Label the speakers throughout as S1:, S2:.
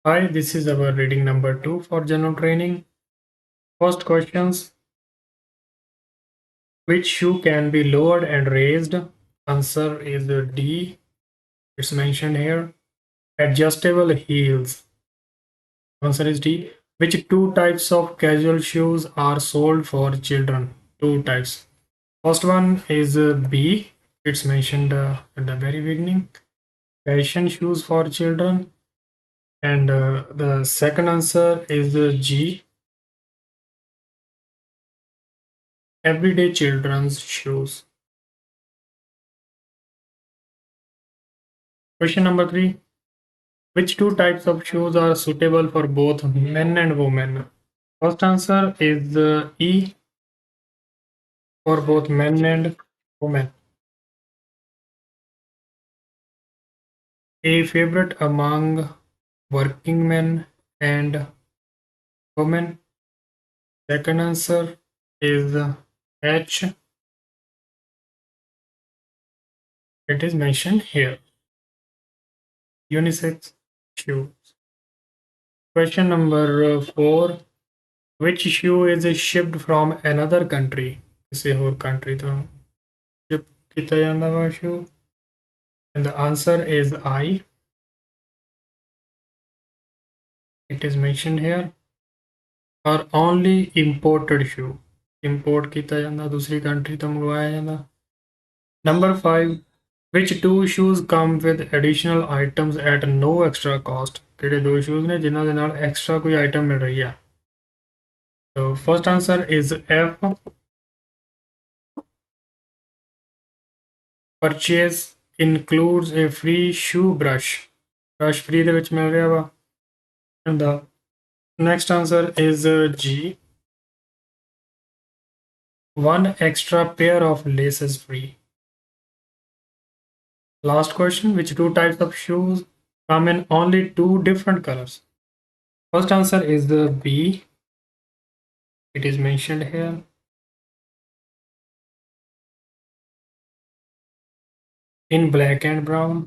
S1: Hi, this is our reading number 2 for general training. First questions: which shoe can be lowered and raised? Answer is D. It's mentioned here. Adjustable heels. Answer is D. Which two types of casual shoes are sold for children? Two types. First one is B. It's mentioned at the very beginning. Fashion shoes for children. And the second answer is G. Everyday children's shoes. Question number 3. Which two types of shoes are suitable for both men and women? First answer is E, for both men and women. A favorite among working men and women. Second answer is H. It is mentioned here. Unisex shoes. Question number 4. Which shoe is shipped from another country? किसी और country तो ship किया जाता है shoe. And the answer is I. It is mentioned here. Or only imported shoe. Import किया जाता दूसरी country तो मंगवाया जाता. Number 5. Which two shoes come with additional items at no extra cost? ਕਿਹੜੇ ਦੋ shoes ਨੇ ਜਿਨ੍ਹਾਂ ਦੇ ਨਾਲ extra ਕੋਈ item ਮਿਲ ਰਹੀ ਆ? So first answer is F. Purchase includes a free shoe brush. Brush free ਦੇ ਵਿੱਚ ਮਿਲ ਰਿਹਾ ਵਾ. And the next answer is G. One extra pair of laces free. Last question: which two types of shoes come in only two different colors? First answer is the B. It is mentioned here. In black and brown.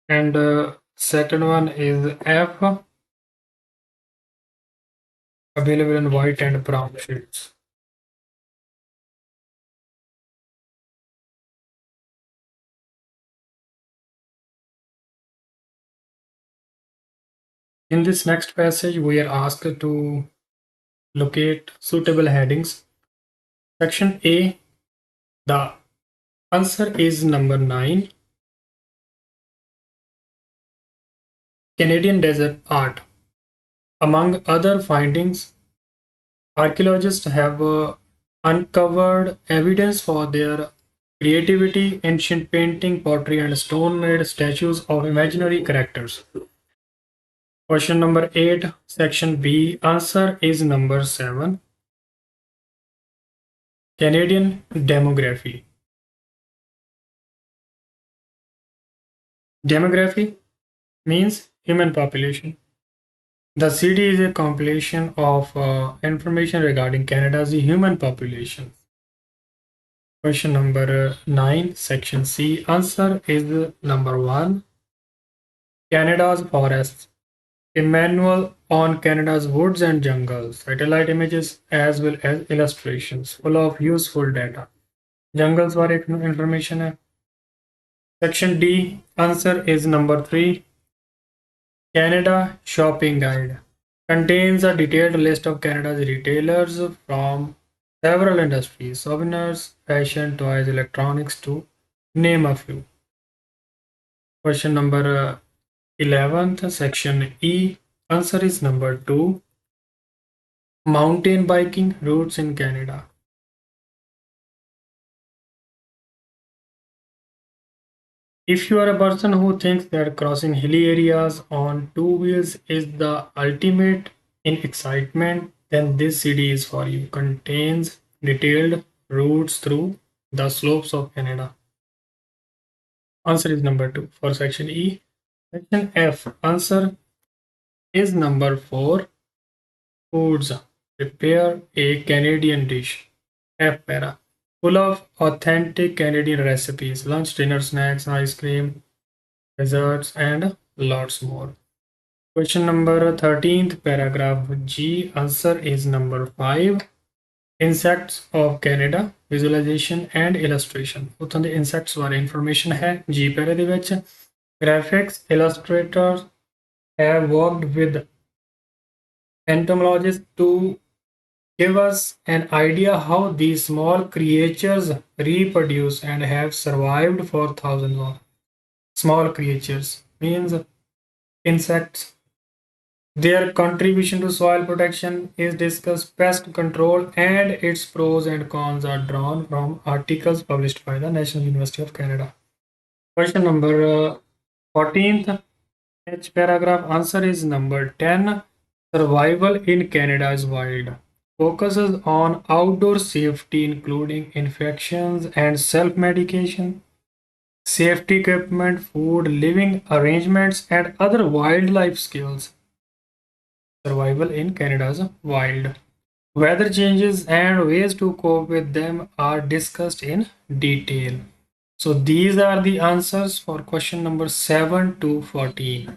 S1: And second one is F. Available in white and brown shades. In this next passage, we are asked to locate suitable headings. Section A, the answer is number 9. Canadian desert art. Among other findings, archaeologists have uncovered evidence for their creativity, ancient painting, pottery, and stone-made statues of imaginary characters. Question number 8, section B, answer is number 7. Canadian demography. Demography means human population. The CD is a compilation of information regarding Canada's human population. Question number 9, section C, answer is number 1. Canada's forests. A manual on Canada's woods and jungles, satellite images as well as illustrations full of useful data. Jungles बारे information है. Section D, answer is number 3. Canada Shopping Guide contains a detailed list of Canada's retailers from several industries, souvenirs, fashion, toys, electronics, to name a few. Question number 11th, section E, answer is number 2. Mountain biking routes in Canada. If you are a person who thinks that crossing hilly areas on two wheels is the ultimate in excitement, then this CD is for you. Contains detailed routes through the slopes of Canada. Answer is number 2 for section E. Section F, answer is number 4. Foods. Prepare a Canadian dish. F para. Full of authentic Canadian recipes, lunch, dinner, snacks, ice cream, desserts, and lots more. Question number 13th, paragraph G. Answer is number 5. Insects of Canada, visualization and illustration. ਉੱਥੋਂ ਦੇ insects ਬਾਰੇ information ਹੈ G ਪੈਰੇ ਦੇ ਵਿੱਚ. Graphics illustrators have worked with entomologists to give us an idea how these small creatures reproduce and have survived for thousands of small creatures means insects. Their contribution to soil protection is discussed, pest control, and its pros and cons are drawn from articles published by the National University of Canada. Question number 14th, H paragraph. Answer is number 10. Survival in Canada is wild. Focuses on outdoor safety, including infections and self-medication, safety equipment, food, living arrangements, and other wildlife skills. Survival in Canada's wild. Weather changes and ways to cope with them are discussed in detail. So these are the answers for question number 7 to 14.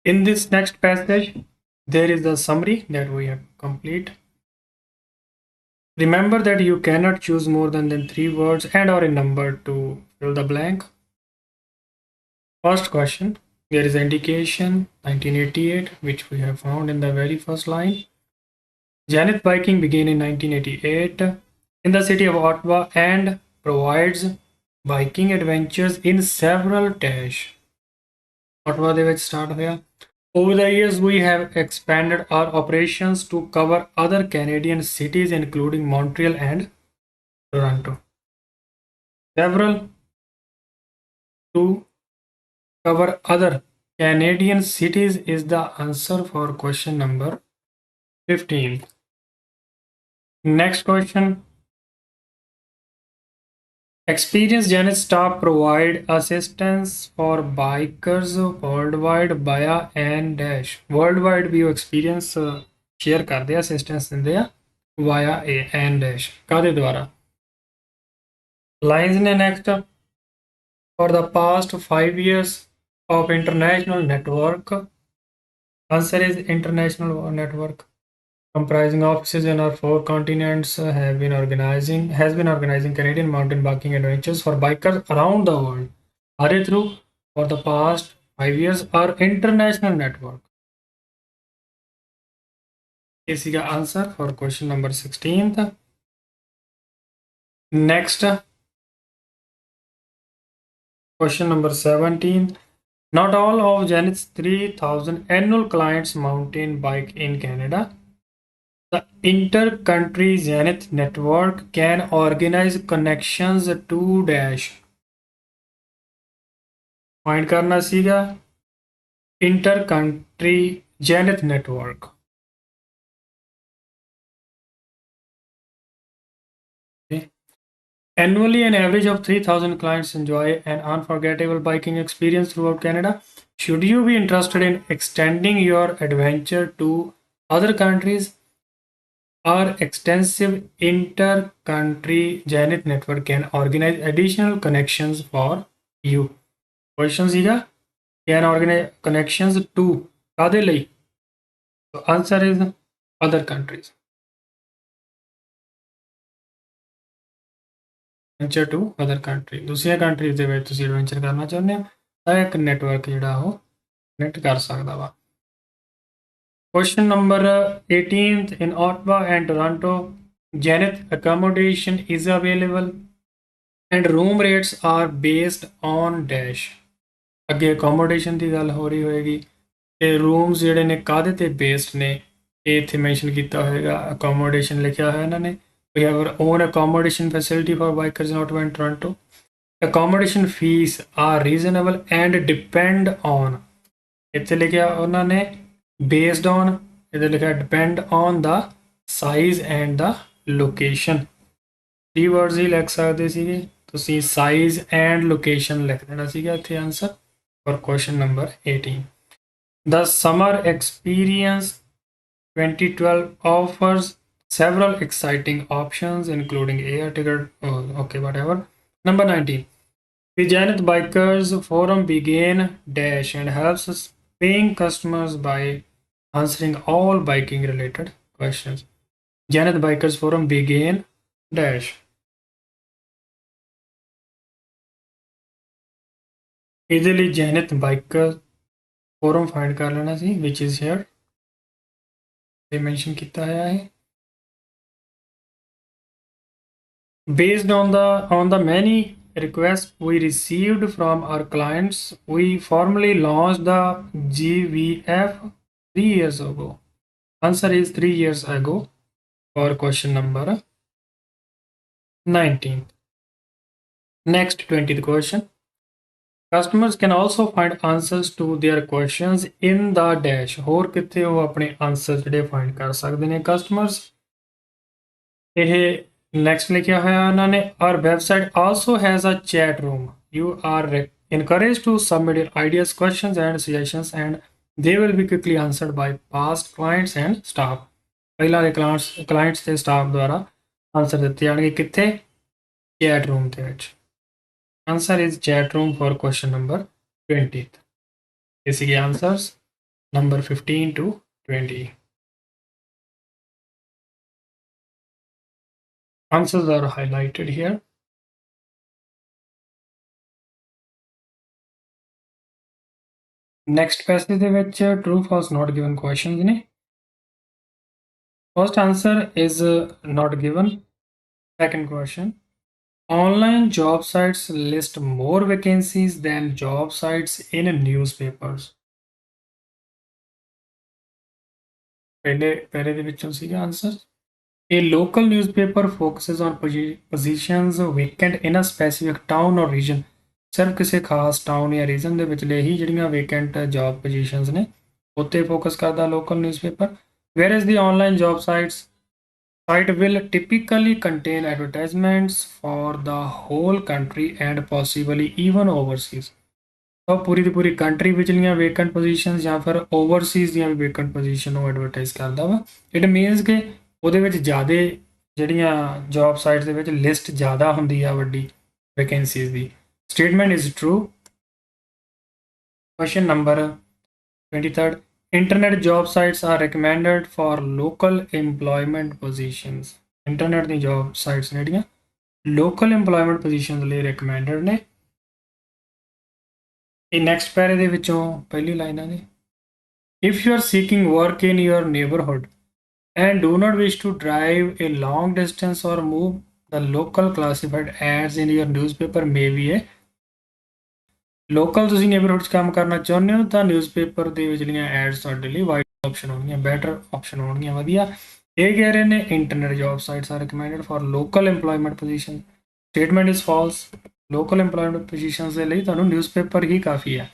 S1: In this next passage, there is a summary that we have to complete. Remember that you cannot choose more than 3 words and or a number to fill the blank. First question. There is indication 1988, which we have found in the very first line. Janeth Biking began in 1988 in the city of Ottawa and provides biking adventures in several dash. Ottawa ਦੇ ਵਿੱਚ start ਹੋਇਆ. Over the years, we have expanded our operations to cover other Canadian cities, including Montreal and Toronto. Several to cover other Canadian cities is the answer for question number 15. Next question. Experienced Janeth staff provide assistance for bikers worldwide via N dash. Worldwide भी experience share ਕਰਦੇ ਆ, assistance ਦਿੰਦੇ ਆ via a N dash. ਕਾਦੇ ਦੁਆਰਾ? Lines ਨੇ next. For the past 5 years of international network. Answer is international network. Comprising offices in our 4 continents has been organizing Canadian mountain biking adventures for bikers around the world. Are they through? For the past 5 years, our international network. This is the answer for question number 16th. Next, question number 17. Not all of Janeth's 3,000 annual clients mountain bike in Canada. The inter-country Janeth network can organize connections to dash. Find करना सीगा inter-country Janeth network. Okay. Annually, an average of 3,000 clients enjoy an unforgettable biking experience throughout Canada. Should you be interested in extending your adventure to other countries, our extensive inter-country Janeth network can organize additional connections for you. Question सीगा can organize connections to कादे ਲਈ? So answer is other countries. Adventure to other country. दूसरी countries ਦੇ ਵਿੱਚ ਤੁਸੀਂ adventure ਕਰਨਾ ਚਾਹੁੰਦੇ ਹੋ ਤਾਂ ਇੱਕ network ਜਿਹੜਾ ਉਹ connect ਕਰ ਸਕਦਾ ਵਾ. Question number 18th. In Ottawa and Toronto, Janeth accommodation is available and room rates are based on dash. ਅੱਗੇ accommodation ਦੀ ਗੱਲ ਹੋ ਰਹੀ ਹੋਏਗੀ ਤੇ rooms ਜਿਹੜੇ ਨੇ ਕਾਹਦੇ ਤੇ based ਨੇ ਇਹ ਇੱਥੇ mention ਕੀਤਾ ਹੋਏਗਾ. accommodation ਲਿਖਿਆ ਹੋਇਆ ਇਹਨਾਂ ਨੇ. We have our own accommodation facility for bikers in Ottawa and Toronto. Accommodation fees are reasonable and depend on. ਇੱਥੇ ਲਿਖਿਆ ਉਹਨਾਂ ਨੇ based on, ਇੱਥੇ ਲਿਖਿਆ depend on the size and the location. 3 words ਹੀ ਲਿਖ ਸਕਦੇ ਸੀਗੇ ਤੁਸੀਂ size and location ਲਿਖ ਦੇਣਾ ਸੀਗਾ ਇੱਥੇ answer for question number 18. The summer experience 2012 offers several exciting options including air ticket. Okay, whatever. Number 19. The Janet Bikers Forum began dash and helps paying customers by answering all biking related questions. Janet Bikers Forum began dash. Easily Janet Biker Forum find कर लेना सी which is here. ये mention किया है. Based on the many requests we received from our clients, we formally launched the GVF 3 years ago. Answer is 3 years ago for question number 19. Next 20th question. Customers can also find answers to their questions in the dash. ਹੋਰ ਕਿੱਥੇ ਉਹ ਆਪਣੇ answer ਜਿਹੜੇ find ਕਰ ਸਕਦੇ ਨੇ customers. ਇਹ next ਲਿਖਿਆ ਹੋਇਆ ਉਹਨਾਂ ਨੇ our website also has a chat room. You are encouraged to submit your ideas, questions and suggestions and they will be quickly answered by past clients and staff. ਪਹਿਲਾਂ ਦੇ clients ਤੇ staff ਦੁਆਰਾ answer ਦਿੱਤੇ ਜਾਣਗੇ ਕਿੱਥੇ chat room ਦੇ ਵਿੱਚ. Answer is chat room for question number 20th. These are the answers number 15 to 20. Answers are highlighted here. Next passage ਦੇ ਵਿੱਚ true false not given questions ਨੇ. First answer is not given. Second question. Online job sites list more vacancies than job sites in newspapers. ਪਹਿਲੇ ਦੇ ਵਿੱਚੋਂ ਸੀਗਾ answer. A local newspaper focuses on positions vacant in a specific town or region. ਸਿਰਫ ਕਿਸੇ ਖਾਸ town ਜਾਂ reason ਦੇ ਵਿਚਲੇ ਹੀ ਜਿਹੜੀਆਂ ਵੈਕੈਂਟ ਜੌਬ ਪੋਜੀਸ਼ਨਸ ਨੇ ਉੱਤੇ ਫੋਕਸ ਕਰਦਾ local newspaper. whereas the online job site will typically contain advertisements for the whole country and possibly even overseas. ਤਾਂ ਪੂਰੀ ਦੀ ਪੂਰੀ ਕੰਟਰੀ ਵਿਚਲੀਆਂ ਵੈਕੈਂਟ ਪੋਜੀਸ਼ਨਸ ਜਾਂ ਫਿਰ ਓਵਰਸੀਜ਼ ਦੀਆਂ ਵੀ ਵੈਕੈਂਟ ਪੋਜੀਸ਼ਨ ਨੂੰ ਐਡਵਰਟਾਈਜ਼ ਕਰਦਾ ਵਾ. ਇਟ ਮੀਨਸ ਕਿ ਉਹਦੇ ਵਿੱਚ ਜ਼ਿਆਦਾ ਜਿਹੜੀਆਂ ਜੌਬ ਸਾਈਟਸ ਦੇ ਵਿੱਚ ਲਿਸਟ ਜ਼ਿਆਦਾ ਹੁੰਦੀ ਆ ਵੱਡੀ vacancies the. Statement is true. Question number 23rd. Internet job sites are recommended for local employment positions. Internet the job sites ਜਿਹੜੀਆਂ local employment positions ਲਈ recommended ਨੇ. ਇਹ next ਪੈਰੇ ਦੇ ਵਿੱਚੋਂ ਪਹਿਲੀ ਲਾਈਨ ਨੇ. If you are seeking work in your neighborhood and do not wish to drive a long distance or move, the local classified ads in your newspaper may be a local ਤੁਸੀਂ neighbourhood 'ਚ ਕੰਮ ਕਰਨਾ ਚਾਹੁੰਦੇ ਹੋ ਤਾਂ newspaper ਦੇ ਵਿਚਲੀਆਂ ads ਤੁਹਾਡੇ ਲਈ ਵਾਈਡ ਆਪਸ਼ਨ ਹੋਣਗੀਆਂ, ਬੈਟਰ ਆਪਸ਼ਨ ਹੋਣਗੀਆਂ, ਵਧੀਆ. ਇਹ ਕਹਿ ਰਹੇ ਨੇ internet job sites are recommended for local employment position. Statement is false. Local employment positions ਦੇ ਲਈ ਤੁਹਾਨੂੰ ਨਿਊਜ਼ਪੇਪਰ ਹੀ ਕਾਫੀ ਹੈ.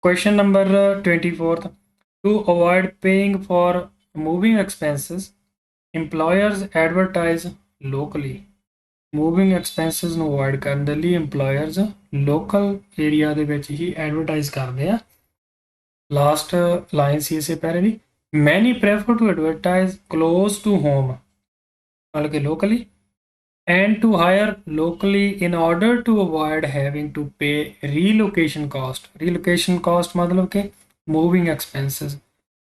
S1: Question number 24th. To avoid paying for moving expenses employers advertise locally. Moving expenses ਨੂੰ ਅਵੋਇਡ ਕਰਨ ਦੇ ਲਈ EMPLOYERS ਲੋਕਲ ਏਰੀਆ ਦੇ ਵਿੱਚ ਹੀ ਐਡਵਰਟਾਈਜ਼ ਕਰਦੇ ਆ. ਲਾਸਟ ਲਾਈਨ ਸੀ ਇਸੇ ਪੈਰੇ ਦੀ. Many prefer to advertise close to home ਮਤਲਬ ਕਿ locally and to hire locally in order to avoid having to pay relocation cost. Relocation cost मतलब के moving expenses.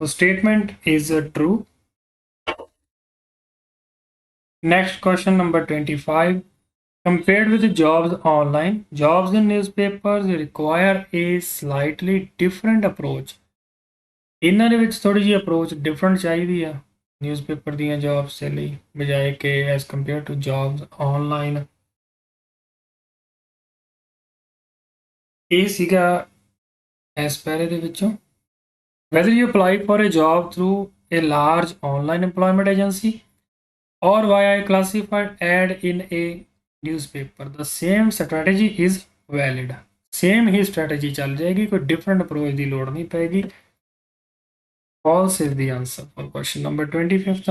S1: So statement is true. Next question number 25. Compared with the jobs online, jobs in newspapers require a slightly different approach. ਇਹਨਾਂ ਦੇ ਵਿੱਚ ਥੋੜੀ ਜਿਹੀ approach different ਚਾਹੀਦੀ ਆ newspaper ਦੀਆਂ ਜੌਬਸ ਦੇ ਲਈ ਬਜਾਏ ਕਿ as compare to jobs online. ਇਹ ਸੀਗਾ ਇਸ ਪੈਰੇ ਦੇ ਵਿੱਚੋਂ. whether you apply for a job through a large online employment agency or via a classified ad in a newspaper, the same strategy is valid. same he strategy ਚੱਲ ਜਾਏਗੀ, ਕੋਈ different approach ਦੀ ਲੋੜ ਨਹੀਂ ਪਏਗੀ. False is the answer for question number 25th.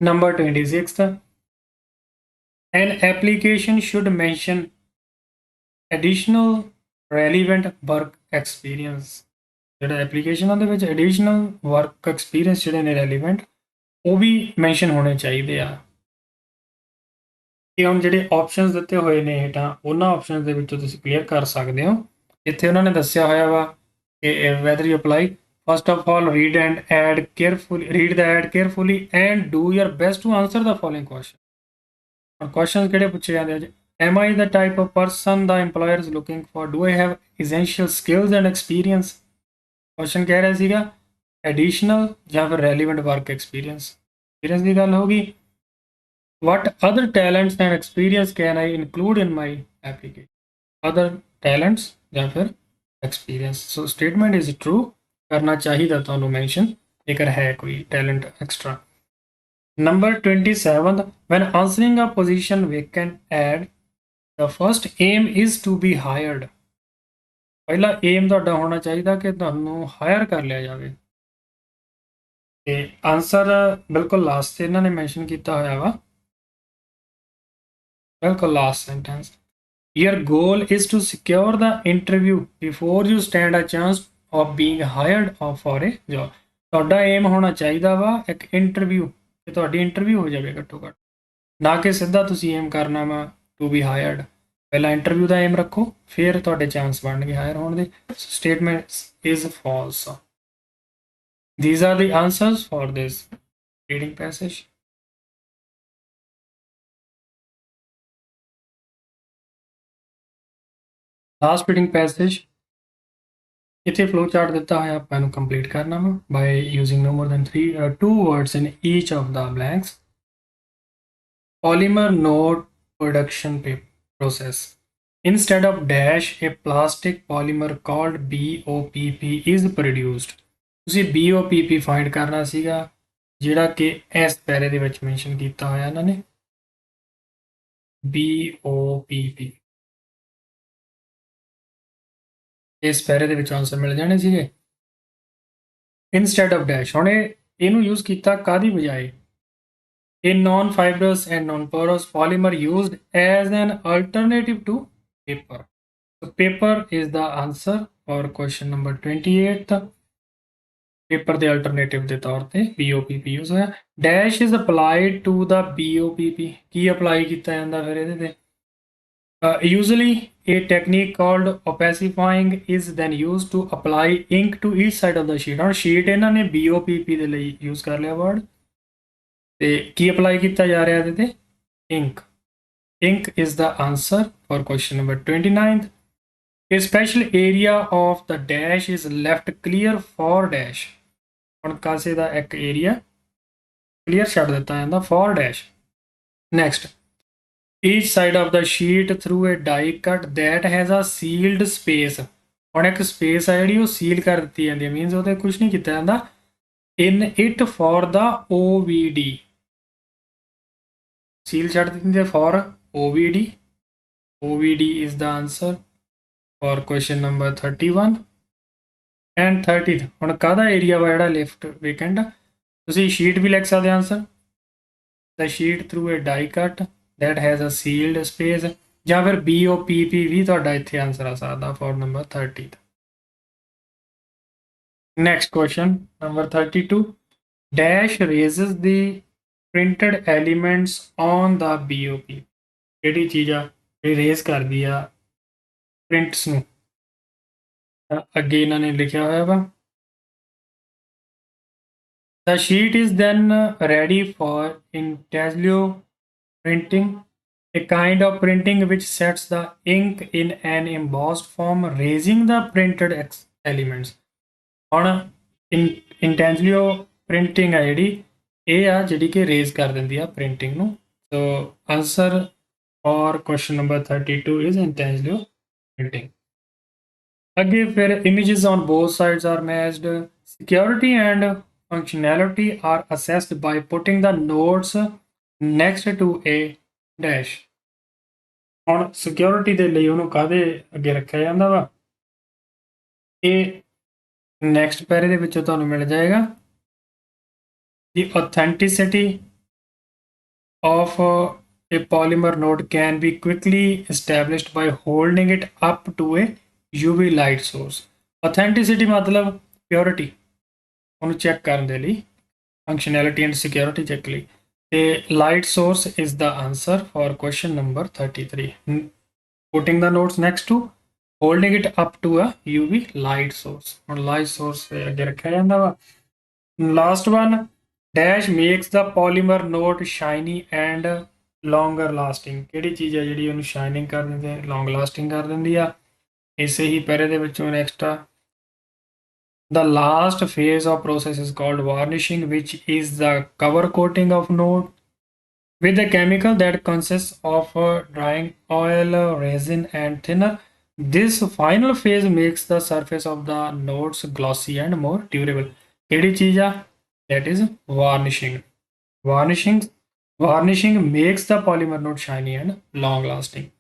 S1: Number 26th. An application should mention additional relevant work experience. ਜਿਹੜਾ ਐਪਲੀਕੇਸ਼ਨਾਂ ਦੇ ਵਿੱਚ ਐਡੀਸ਼ਨਲ ਵਰਕ ਐਕਸਪੀਰੀਅੰਸ ਜਿਹੜੇ ਨੇ ਰੈਲੀਵੈਂਟ ਉਹ ਵੀ ਮੈਂਸ਼ਨ ਹੋਣੇ ਚਾਹੀਦੇ ਆ. ਇਹ ਹੁਣ ਜਿਹੜੇ ਆਪਸ਼ਨਸ ਦਿੱਤੇ ਹੋਏ ਨੇ ਹੇਠਾਂ ਉਹਨਾਂ ਆਪਸ਼ਨਸ ਦੇ ਵਿੱਚੋਂ ਤੁਸੀਂ ਕਲੀਅਰ ਕਰ ਸਕਦੇ ਹੋ। ਇੱਥੇ ਉਹਨਾਂ ਨੇ ਦੱਸਿਆ ਹੋਇਆ ਵਾ ਕਿ whether you apply first of all read and ad carefully read the ad carefully and do your best to answer the following question. ਹੁਣ ਕੁਐਸਚਨਸ ਕਿਹੜੇ ਪੁੱਛੇ ਜਾਂਦੇ ਅੱਜ am I the type of person the employer is looking for, do I have essential skills and experience। Question ਕਹਿ ਰਿਹਾ ਸੀਗਾ additional ਜਾਂ ਫਿਰ ਰੈਲੀਵੈਂਟ ਵਰਕ ਐਕਸਪੀਰੀਅੰਸ ਦੀ ਗੱਲ ਹੋ ਗਈ। What other talents and experience can I include in my application? Other talents ਜਾਂ ਫਿਰ experience। So statement is true ਕਰਨਾ ਚਾਹੀਦਾ ਤੁਹਾਨੂੰ mention ਜੇਕਰ ਹੈ ਕੋਈ talent extra। Number 27, when answering a position vacant add the first aim is to be hired। ਪਹਿਲਾ aim ਤੁਹਾਡਾ ਹੋਣਾ ਚਾਹੀਦਾ ਕਿ ਤੁਹਾਨੂੰ ਹਾਇਰ ਕਰ ਲਿਆ ਜਾਵੇ ਤੇ ਆਨਸਰ ਬਿਲਕੁਲ ਲਾਸਟ ਤੇ ਇਹਨਾਂ ਨੇ ਮੈਂਸ਼ਨ ਕੀਤਾ ਹੋਇਆ ਵਾ ਬਿਲਕੁਲ last sentence your goal is to secure the interview before you stand a chance of being hired for a job। ਤੁਹਾਡਾ ਏਮ ਹੋਣਾ ਚਾਹੀਦਾ ਵਾ ਇੱਕ ਇੰਟਰਵਿਊ ਕਿ ਤੁਹਾਡੀ ਇੰਟਰਵਿਊ ਹੋ ਜਾਵੇ ਘੱਟੋ ਘੱਟ ਨਾ ਕਿ ਸਿੱਧਾ ਤੁਸੀਂ ਏਮ ਕਰਨਾ ਵਾ ਟੂ ਬੀ ਹਾਇਰਡ। ਪਹਿਲਾਂ ਇੰਟਰਵਿਊ ਦਾ ਏਮ ਰੱਖੋ ਫਿਰ ਤੁਹਾਡੇ ਚਾਂਸ ਬਣਨਗੇ ਹਾਇਰ ਹੋਣ ਦੇ। Statement is false. These are the answers for this reading passage। Last reading passage ਇੱਥੇ ਫਲੋ ਚਾਰਟ ਦਿੱਤਾ ਹੋਇਆ ਆਪਾਂ ਇਹਨੂੰ ਕੰਪਲੀਟ ਕਰਨਾ ਵਾ by using no more than 2 words in each of the blanks। Polymer node production process, instead of dash a plastic polymer called BOPP is produced। ਤੁਸੀਂ BOPP find ਕਰਨਾ ਸੀਗਾ ਜਿਹੜਾ ਕਿ ਇਸ ਪੈਰੇ ਦੇ ਵਿੱਚ ਮੈਂਸ਼ਨ ਕੀਤਾ ਹੋਇਆ ਇਹਨਾਂ ਨੇ BOPP। ਇਸ ਪੈਰੇ ਦੇ ਵਿੱਚ ਆਨਸਰ ਮਿਲ ਜਾਣੇ ਸੀਗੇ ਇਨਸਟੈਡ ਆਫ ਡੈਸ਼। ਹੁਣ ਇਹਨੂੰ ਯੂਜ਼ ਕੀਤਾ ਕਾਦੀ ਬਜਾਏ a non-fibrous and non-porous polymer used as an alternative to paper। So paper is the answer for question number 28। paper ਦੇ alternative ਦੇ ਤੌਰ ਤੇ BOPP use ਹੋਇਆ। dash is applied to the BOPP Ki apply ਕੀਤਾ ਜਾਂਦਾ ਫਿਰ ਇਹਦੇ ਤੇ usually a technique called opacifying is then used to apply ink to each side of the sheet। ਹੁਣ sheet ਇਹਨਾਂ ਨੇ BOPP ਦੇ ਲਈ use ਕਰ ਲਿਆ word ਤੇ ਕੀ ਅਪਲਾਈ ਕੀਤਾ ਜਾ ਰਿਹਾ ਇਹਦੇ ਤੇ ink is the answer for question number 29। a special area of the dash is left clear for dash। ਹੁਣ ਕਾਸੇ ਦਾ ਇੱਕ ਏਰੀਆ ਕਲੀਅਰ ਛੱਡ ਦਿੱਤਾ ਜਾਂਦਾ for dash। next, each side of the sheet through a die cut that has a sealed space। ਹੁਣ ਇੱਕ space ਆ ਜਿਹੜੀ ਉਹ ਸੀਲ ਕਰ ਦਿੱਤੀ ਜਾਂਦੀ ਹੈ ਮੀਨਸ ਉਹਦੇ ਕੁਝ ਨਹੀਂ ਕੀਤਾ ਜਾਂਦਾ in it for the OVD। seal ਛੱਡ ਦਿੰਦੇ for OVD। OVD is the answer for question number 31 and 30। ਹੁਣ ਕਾਹਦਾ ਏਰੀਆ ਵਾ ਜਿਹੜਾ ਲੈਫਟ ਵੇਕੈਂਟ ਤੁਸੀਂ ਸ਼ੀਟ ਵੀ ਲਿਖ ਸਕਦੇ answer the sheet through a die cut that has a sealed space ਜਾਂ ਫਿਰ BOPP ਵੀ ਤੁਹਾਡਾ ਇੱਥੇ ਆਨਸਰ ਆ ਸਕਦਾ for number 30। next question number 32 dash raises the printed elements on the BOP। ਕਿਹੜੀ ਚੀਜ਼ ਆ ਜਿਹੜੀ ਰੇਜ਼ ਕਰਦੀ ਆ ਪ੍ਰਿੰਟਸ ਨੂੰ ਅੱਗੇ ਇਹਨਾਂ ਨੇ ਲਿਖਿਆ ਹੋਇਆ ਵਾ the sheet is then ready for Intaglio printing, a kind of printing which sets the ink in an embossed form raising the printed elements। ਹੁਣ Intaglio printing ਆ ਜਿਹੜੀ ਇਹ ਆ ਜਿਹੜੀ ਕਿ ਰੇਜ਼ ਕਰ ਦਿੰਦੀ ਆ ਪ੍ਰਿੰਟਿੰਗ ਨੂੰ। So answer for question number 32 is Intaglio printing। ਅੱਗੇ ਫਿਰ images on both sides are matched, security and functionality are assessed by putting the nodes next to a dash। ਹੁਣ ਸਿਕਿਉਰਿਟੀ ਦੇ ਲਈ ਉਹਨੂੰ ਕਾਹਦੇ ਅੱਗੇ ਰੱਖਿਆ ਜਾਂਦਾ ਵਾ ਇਹ ਨੈਕਸਟ ਪੈਰੇ ਦੇ ਵਿੱਚੋਂ ਤੁਹਾਨੂੰ ਮਿਲ ਜਾਏਗਾ the authenticity of a polymer node can be quickly established by holding it up to a UV light source। authenticity ਮਤਲਬ purity ਉਹਨੂੰ ਚੈੱਕ ਕਰਨ ਦੇ ਲਈ functionality and security ਚੈੱਕ ਲਈ The light source is the answer for question number 33. Putting the notes next to, holding it up to a UV light source. On light source ਅੱਗੇ ਰੱਖਿਆ ਜਾਂਦਾ ਵਾ. Last one, dash makes the polymer note shiny and longer lasting. ਕਿਹੜੀ ਚੀਜ਼ ਹੈ ਜਿਹੜੀ ਉਹਨੂੰ shining ਕਰ ਦਿੰਦੀ ਹੈ, ਲੌਂਗ ਲਾਸਟਿੰਗ ਕਰ ਦਿੰਦੀ ਆ. ਇਸੇ ਹੀ ਪੈਰੇ ਦੇ ਵਿੱਚੋਂ ਨੈਕਸਟ ਆ, the last phase of process is called varnishing, which is the cover coating of note with a chemical that consists of drying oil, resin, and thinner. This final phase makes the surface of the notes glossy and more durable. ਕਿਹੜੀ ਚੀਜ਼ ਆ? That is varnishing. Varnishing makes the polymer note shiny and long lasting.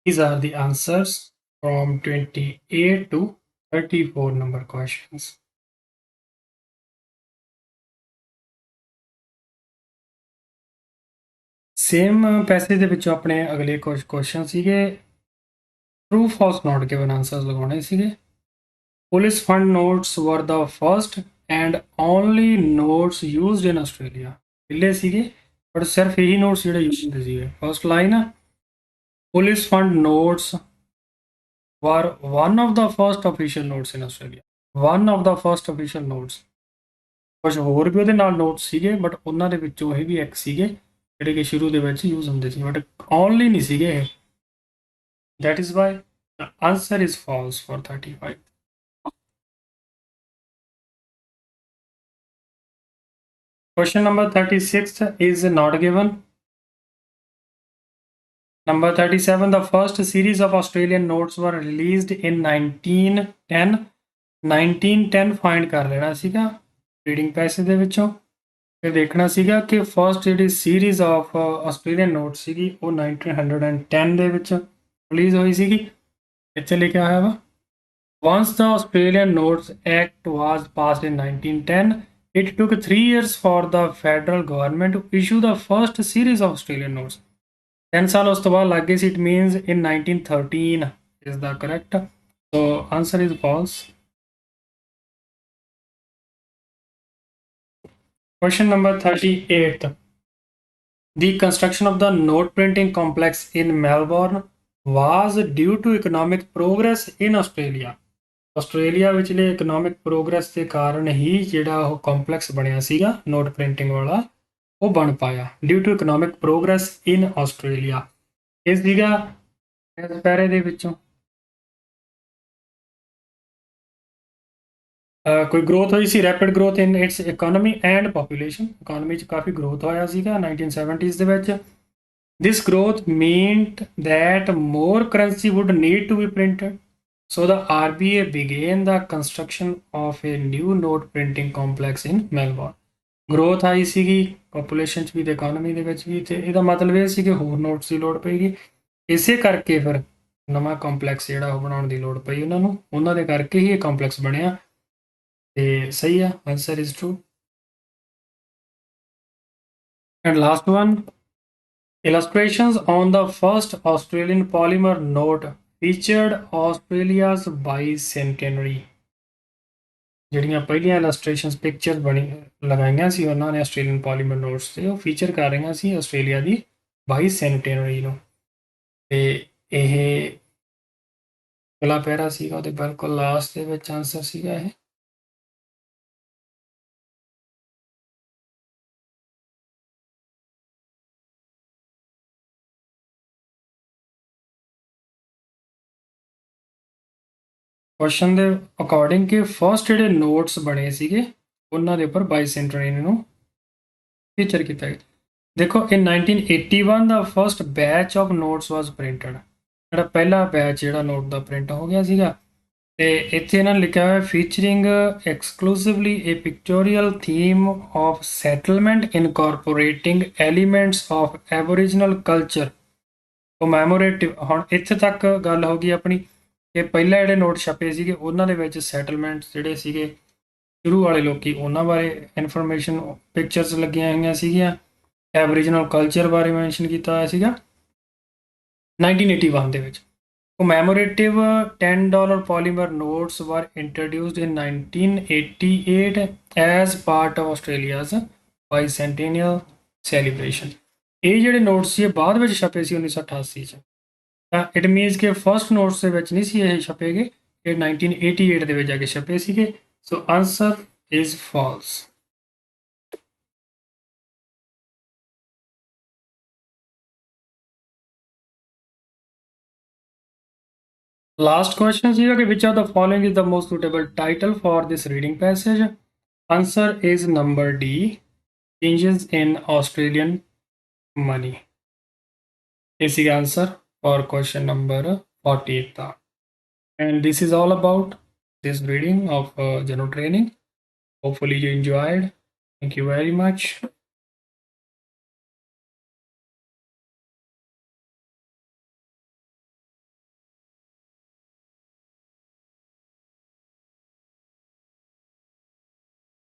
S1: These are the answers from 28 to 34 number questions. Same passage ਦੇ ਵਿੱਚੋਂ ਆਪਣੇ ਅਗਲੇ ਕੁਝ question ਸੀਗੇ, true false not given answers ਲਗਾਉਣੇ ਸੀਗੇ. Police fund notes were the first and only notes used in Australia. ਪਹਿਲੇ ਸੀਗੇ ਬਟ ਸਿਰਫ ਇਹੀ ਨੋਟਸ ਜਿਹੜੇ ਯੂਜ਼ ਹੁੰਦੇ ਸੀਗੇ. First line, police fund notes were one of the first official notes in Australia. One of the first official notes. ਕੁਝ ਹੋਰ ਵੀ ਉਹਦੇ ਨਾਲ ਨੋਟਸ ਸੀਗੇ ਬਟ ਉਹਨਾਂ ਦੇ ਵਿੱਚੋਂ ਇਹ ਵੀ ਇੱਕ ਸੀਗੇ ਜਿਹੜੇ ਕਿ ਸ਼ੁਰੂ ਦੇ ਵਿੱਚ ਯੂਜ਼ ਹੁੰਦੇ ਸੀ ਬਟ ਓਨਲੀ ਨਹੀਂ ਸੀਗੇ. That is why the answer is false for 35. Question number 36 is not given. Number 37, the first series of Australian notes were released in 1910. 1910 find ਕਰ ਲੈਣਾ ਸੀਗਾ ਰੀਡਿੰਗ ਪੈਸੇਜ ਦੇ ਵਿੱਚੋਂ. ਫਿਰ ਦੇਖਣਾ ਸੀਗਾ ਕਿ ਫਰਸਟ ਜਿਹੜੀ ਸੀਰੀਜ਼ ਆਫ ਆਸਟ੍ਰੇਲੀਅਨ ਨੋਟ ਸੀਗੀ ਉਹ 1910 ਦੇ ਵਿੱਚ ਰਿਲੀਜ਼ ਹੋਈ ਸੀਗੀ. ਇੱਥੇ ਲਿਖਿਆ ਹੋਇਆ ਵਾ, once the Australian Notes Act was passed in 1910, it took 3 years for the federal government to issue the first series of Australian notes. 10 ਸਾਲ ਉਸ ਤੋਂ ਬਾਅਦ ਲੱਗ ਗਏ ਸੀ. It means in 1913 is the correct. So answer is false. Question number 38. The construction of the note printing complex in Melbourne was due to economic progress in Australia. Australia ਵਿਚਲੇ economic progress ਦੇ ਕਾਰਨ ਹੀ ਜਿਹੜਾ ਉਹ complex ਬਣਿਆ ਸੀਗਾ note printing ਵਾਲਾ ਉਹ ਬਣ ਪਾਇਆ. Due to economic progress in Australia. ਇਹ ਸੀਗਾ ਇਸ ਪੈਰੇ ਦੇ ਵਿੱਚੋਂ ਕੋਈ ਗਰੋਥ ਹੋਈ ਸੀ, rapid growth in its economy and population. Economy 'ਚ ਕਾਫੀ ਗਰੋਥ ਹੋਇਆ ਸੀਗਾ 1970s ਦੇ ਵਿੱਚ. This growth meant that more currency would need to be printed. So the RBA began the construction of a new note printing complex in Melbourne. Growth ਆਈ ਸੀਗੀ population 'ਚ ਵੀ ਤੇ ਇਕਨੋਮੀ ਦੇ ਵਿੱਚ ਵੀ, ਤੇ ਇਹਦਾ ਮਤਲਬ ਇਹ ਸੀ ਕਿ ਹੋਰ ਨੋਟਸ ਦੀ ਲੋੜ ਪਏਗੀ. ਇਸੇ ਕਰਕੇ ਫਿਰ ਨਵਾਂ ਕੰਪਲੈਕਸ ਜਿਹੜਾ ਉਹ ਬਣਾਉਣ ਦੀ ਲੋੜ ਪਈ ਉਹਨਾਂ ਨੂੰ. ਉਹਨਾਂ ਦੇ ਕਰਕੇ ਹੀ ਇਹ ਕੰਪਲੈਕਸ ਬਣਿਆ. ਤੇ ਸਹੀ ਆ, answer is true. And last one, illustrations on the first Australian polymer note featured Australia's bicentenary. ਜਿਹੜੀਆਂ ਪਹਿਲੀਆਂ ਇਲਸਟ੍ਰੇਸ਼ਨਸ ਪਿਕਚਰ ਲਗਾਈਆਂ ਸੀ ਉਹਨਾਂ ਨੇ ਆਸਟ੍ਰੇਲੀਅਨ ਪੋਲੀਮਰ ਨੋਟਸ ਤੇ, ਉਹ ਫੀਚਰ ਕਰ ਰਹੀਆਂ ਸੀ ਆਸਟ੍ਰੇਲੀਆ ਦੀ ਬਾਈਸੈਂਟੇਨਰੀ ਨੂੰ. ਤੇ ਇਹ ਅਗਲਾ ਪੈਰਾ ਸੀਗਾ ਉਹਦੇ ਬਿਲਕੁਲ ਲਾਸਟ ਦੇ ਵਿੱਚ ਆਨਸਰ ਸੀਗਾ ਇਹ. ਕੁਐਸਚਨ ਦੇ ਅਕੋਰਡਿੰਗ ਕਿ ਫਸਟ ਜਿਹੜੇ ਨੋਟਸ ਬਣੇ ਸੀਗੇ ਉਹਨਾਂ ਦੇ ਉੱਪਰ ਬਾਈਸੈਂਟਰੀ ਨੂੰ ਫੀਚਰ ਕੀਤਾ ਗਿਆ. ਦੇਖੋ ਇਨ 1981 ਦਾ first batch of notes was printed. ਜਿਹੜਾ ਪਹਿਲਾ ਬੈਚ ਜਿਹੜਾ ਨੋਟ ਦਾ ਪ੍ਰਿੰਟ ਹੋ ਗਿਆ ਸੀਗਾ. ਤੇ ਇੱਥੇ ਇਹਨਾਂ ਨੇ ਲਿਖਿਆ ਹੋਇਆ featuring exclusively a pictorial theme of settlement incorporating elements of Aboriginal culture commemorative. ਹੁਣ ਇੱਥੇ ਤੱਕ ਗੱਲ ਹੋ ਗਈ ਆਪਣੀ ਕਿ ਪਹਿਲਾਂ ਜਿਹੜੇ ਨੋਟ ਛਪੇ ਸੀਗੇ ਉਹਨਾਂ ਦੇ ਵਿੱਚ ਸੈਟਲਮੈਂਟਸ ਜਿਹੜੇ ਸੀਗੇ ਸ਼ੁਰੂ ਵਾਲੇ ਲੋਕੀ ਉਹਨਾਂ ਬਾਰੇ ਇਨਫੋਰਮੇਸ਼ਨ ਪਿਕਚਰਸ ਲੱਗੀਆਂ ਹੋਈਆਂ ਸੀਗੀਆਂ. ਐਬੋਰੀਜਨਲ ਕਲਚਰ ਬਾਰੇ ਮੈਂਸ਼ਨ ਕੀਤਾ ਹੋਇਆ ਸੀਗਾ 1981 ਦੇ ਵਿੱਚ. Commemorative $10 polymer notes were introduced in 1988 as part of Australia's bicentennial celebration. ਇਹ ਜਿਹੜੇ ਨੋਟਸ ਸੀ ਇਹ ਬਾਅਦ ਵਿੱਚ ਛਪੇ ਸੀ 1988 ਚ ਤਾਂ ਇਟ ਮੀਨਸ ਕਿ ਫਸਟ ਨੋਟਸ ਦੇ ਵਿੱਚ ਨਹੀਂ ਸੀ ਇਹ ਛਪੇਗੇ ਇਹ 1988 ਦੇ ਵਿੱਚ ਜਾ ਕੇ ਛਪੇ ਸੀਗੇ so answer is false Last question is which of the following is the most suitable title for this reading passage? Answer is number D. Changes in Australian money. Is the answer for question number 48. And this is all about this reading of general training. Hopefully you enjoyed. Thank you very much.